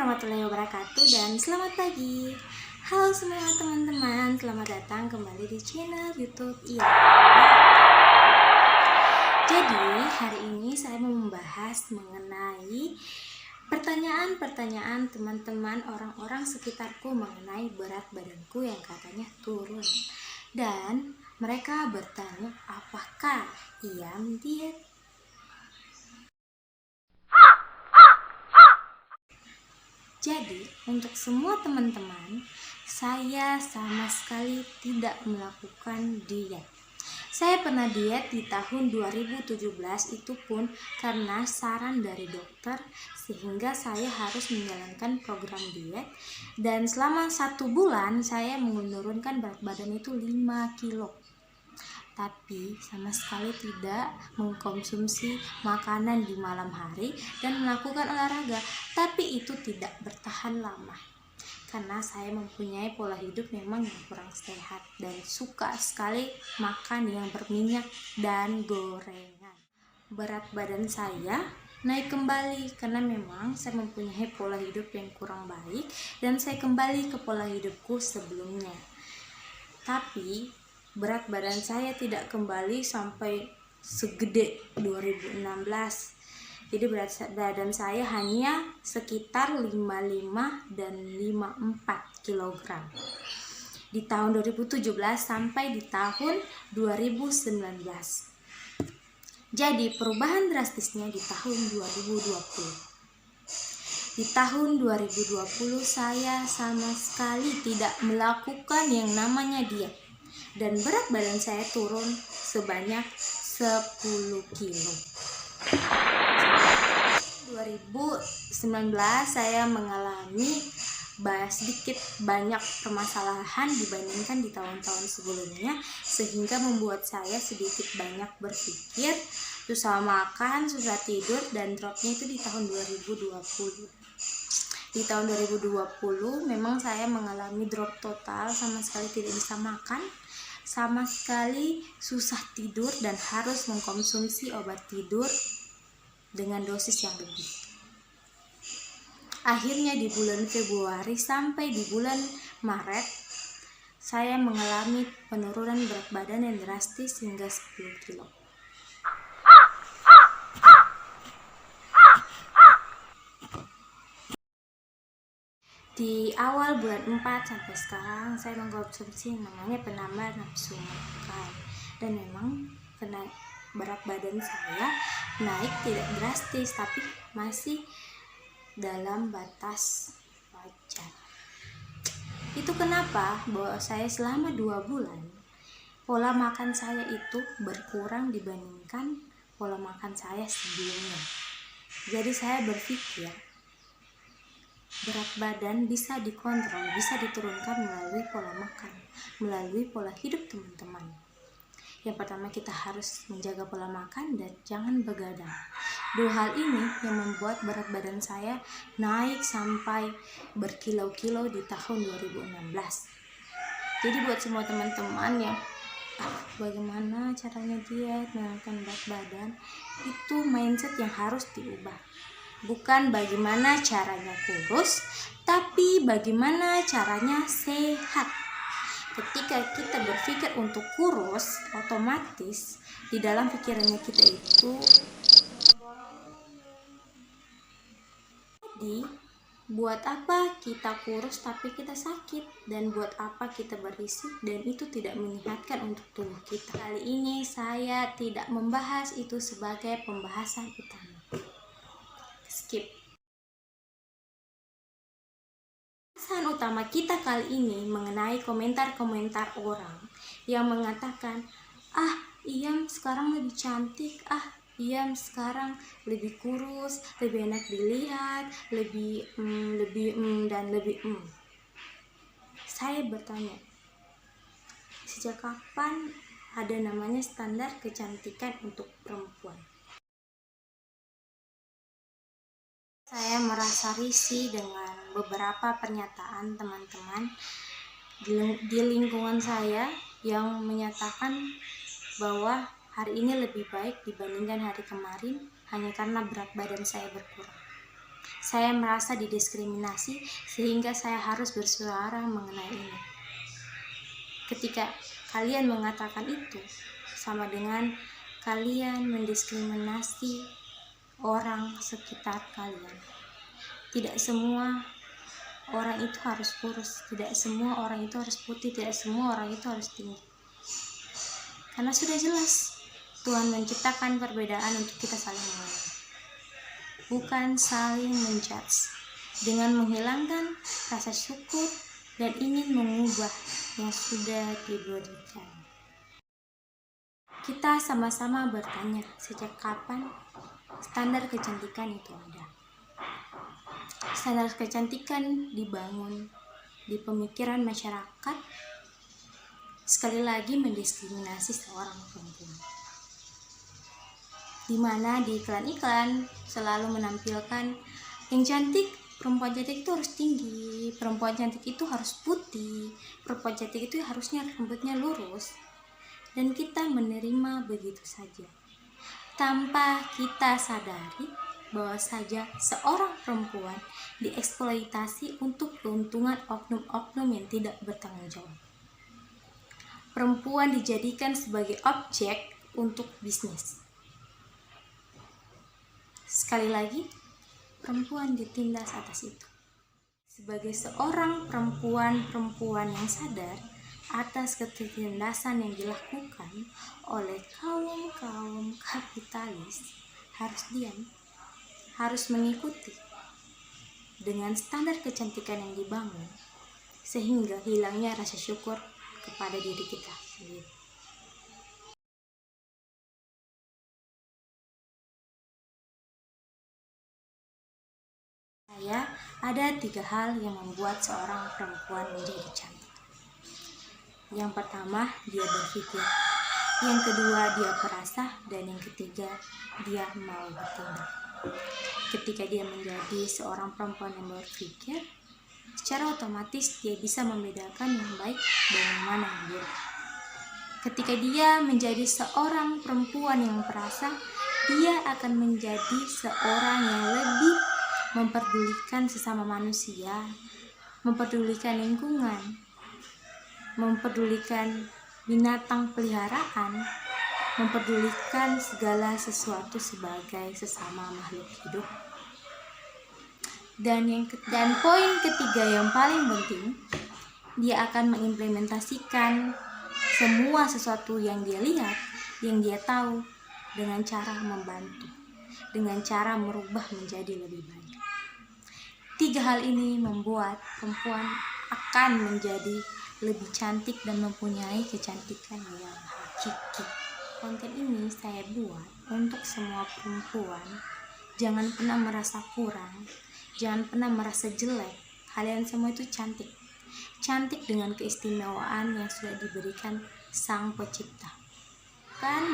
warahmatullahi wabarakatuh dan selamat pagi. Halo semua teman-teman, selamat datang kembali di channel YouTube Iya. Jadi hari ini saya mau membahas mengenai pertanyaan-pertanyaan teman-teman orang-orang sekitarku mengenai berat badanku yang katanya turun. Dan mereka bertanya apakah Iyam diet? Jadi, untuk semua teman-teman, saya sama sekali tidak melakukan diet. Saya pernah diet di tahun 2017, itu pun karena saran dari dokter, sehingga saya harus menjalankan program diet. Dan selama 1 bulan, saya menurunkan berat badan itu 5 kilo. Tapi sama sekali tidak mengkonsumsi makanan di malam hari dan melakukan olahraga. Tapi itu tidak bertahan lama karena saya mempunyai pola hidup memang yang kurang sehat dan suka sekali makan yang berminyak dan gorengan. Berat badan saya naik kembali karena memang saya mempunyai pola hidup yang kurang baik dan saya kembali ke pola hidupku sebelumnya. Tapi berat badan saya tidak kembali sampai segede 2016. Jadi berat badan saya hanya sekitar 55 dan 54 kg di tahun 2017 sampai di tahun 2019. Jadi perubahan drastisnya di tahun 2020. Di tahun 2020 saya sama sekali tidak melakukan yang namanya diet. Dan berat badan saya turun sebanyak 10 kilo. 2019 saya mengalami sedikit banyak permasalahan dibandingkan di tahun-tahun sebelumnya, sehingga membuat saya sedikit banyak berpikir, susah makan, susah tidur, dan dropnya itu di tahun 2020. Di tahun 2020 memang saya mengalami drop total, sama sekali tidak bisa makan, sama sekali susah tidur dan harus mengkonsumsi obat tidur dengan dosis yang lebih. Akhirnya di bulan Februari sampai di bulan Maret saya mengalami penurunan berat badan yang drastis hingga 10 kilo. Di awal bulan 4 sampai sekarang saya mengkonsumsi yang namanya penambah nafsu makan, dan memang berat badan saya naik tidak drastis tapi masih dalam batas wajar. Itu kenapa bahwa saya selama 2 bulan pola makan saya itu berkurang dibandingkan pola makan saya sebelumnya. Jadi saya berpikir berat badan bisa dikontrol, bisa diturunkan melalui pola makan, melalui pola hidup teman-teman. Yang pertama, kita harus menjaga pola makan dan jangan begadang. 2 hal ini yang membuat berat badan saya naik sampai berkilo-kilo di tahun 2016. Jadi buat semua teman-teman yang bagaimana caranya diet, menurunkan berat badan, itu mindset yang harus diubah. Bukan bagaimana caranya kurus, tapi bagaimana caranya sehat. Ketika kita berpikir untuk kurus, otomatis di dalam pikirannya kita itu jadi buat apa kita kurus tapi kita sakit, dan buat apa kita berisi dan itu tidak menyehatkan untuk tubuh kita. Kali ini saya tidak membahas itu sebagai pembahasan utama. Skip. Pembahasan utama kita kali ini mengenai komentar-komentar orang yang mengatakan, Iyam sekarang lebih cantik, Iyam sekarang lebih kurus, lebih enak dilihat, lebih Saya bertanya, sejak kapan ada namanya standar kecantikan untuk perempuan? Saya merasa risih dengan beberapa pernyataan teman-teman di lingkungan saya yang menyatakan bahwa hari ini lebih baik dibandingkan hari kemarin hanya karena berat badan saya berkurang. Saya merasa didiskriminasi sehingga saya harus bersuara mengenai ini. Ketika kalian mengatakan itu, sama dengan kalian mendiskriminasi orang sekitar kalian. Tidak semua orang itu harus kurus, tidak semua orang itu harus putih, tidak semua orang itu harus tinggi. Karena sudah jelas Tuhan menciptakan perbedaan untuk kita saling mengenal, bukan saling menjudge dengan menghilangkan rasa syukur dan ingin mengubah yang sudah diberikan. Kita sama-sama bertanya, sejak kapan standar kecantikan itu ada? Standar kecantikan dibangun di pemikiran masyarakat, sekali lagi mendiskriminasi seorang perempuan, di mana di iklan-iklan selalu menampilkan yang cantik, perempuan cantik itu harus tinggi, perempuan cantik itu harus putih, perempuan cantik itu harusnya rambutnya lurus. Dan kita menerima begitu saja, tanpa kita sadari bahwa saja seorang perempuan dieksploitasi untuk keuntungan oknum-oknum yang tidak bertanggung jawab. Perempuan dijadikan sebagai objek untuk bisnis. Sekali lagi, perempuan ditindas atas itu. Sebagai seorang perempuan yang sadar atas ketertindasan yang dilakukan oleh kaum kapitalis, harus diam, harus mengikuti dengan standar kecantikan yang dibangun, sehingga hilangnya rasa syukur kepada diri kita sendiri. Ada 3 hal yang membuat seorang perempuan menjadi cantik. Yang pertama, dia berpikir. Yang kedua, dia perasa. Dan yang ketiga, dia mau bertindak. Ketika dia menjadi seorang perempuan yang berpikir, secara otomatis dia bisa membedakan yang baik dan yang mana yang buruk. Ketika dia menjadi seorang perempuan yang perasa, dia akan menjadi seorang yang lebih memperdulikan sesama manusia, memperdulikan lingkungan, memperdulikan binatang peliharaan, memperdulikan segala sesuatu sebagai sesama makhluk hidup. Dan poin ketiga yang paling penting, dia akan mengimplementasikan semua sesuatu yang dia lihat, yang dia tahu, dengan cara membantu, dengan cara merubah menjadi lebih baik. 3 hal ini membuat perempuan akan menjadi lebih cantik dan mempunyai kecantikan yang hakiki. Konten ini saya buat untuk semua perempuan. Jangan pernah merasa kurang, jangan pernah merasa jelek. Kalian semua itu cantik. Cantik dengan keistimewaan yang sudah diberikan Sang Pencipta.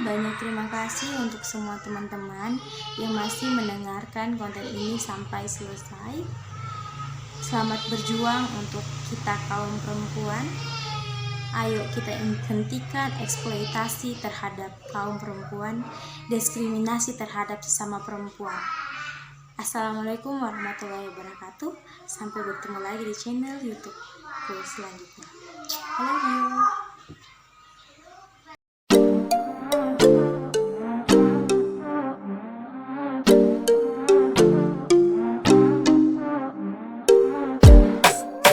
Banyak terima kasih untuk semua teman-teman yang masih mendengarkan konten ini sampai selesai. Selamat berjuang untuk kita kaum perempuan. Ayo kita hentikan eksploitasi terhadap kaum perempuan, diskriminasi terhadap sesama perempuan. Assalamualaikum warahmatullahi wabarakatuh. Sampai bertemu lagi di channel YouTube selanjutnya. I love you.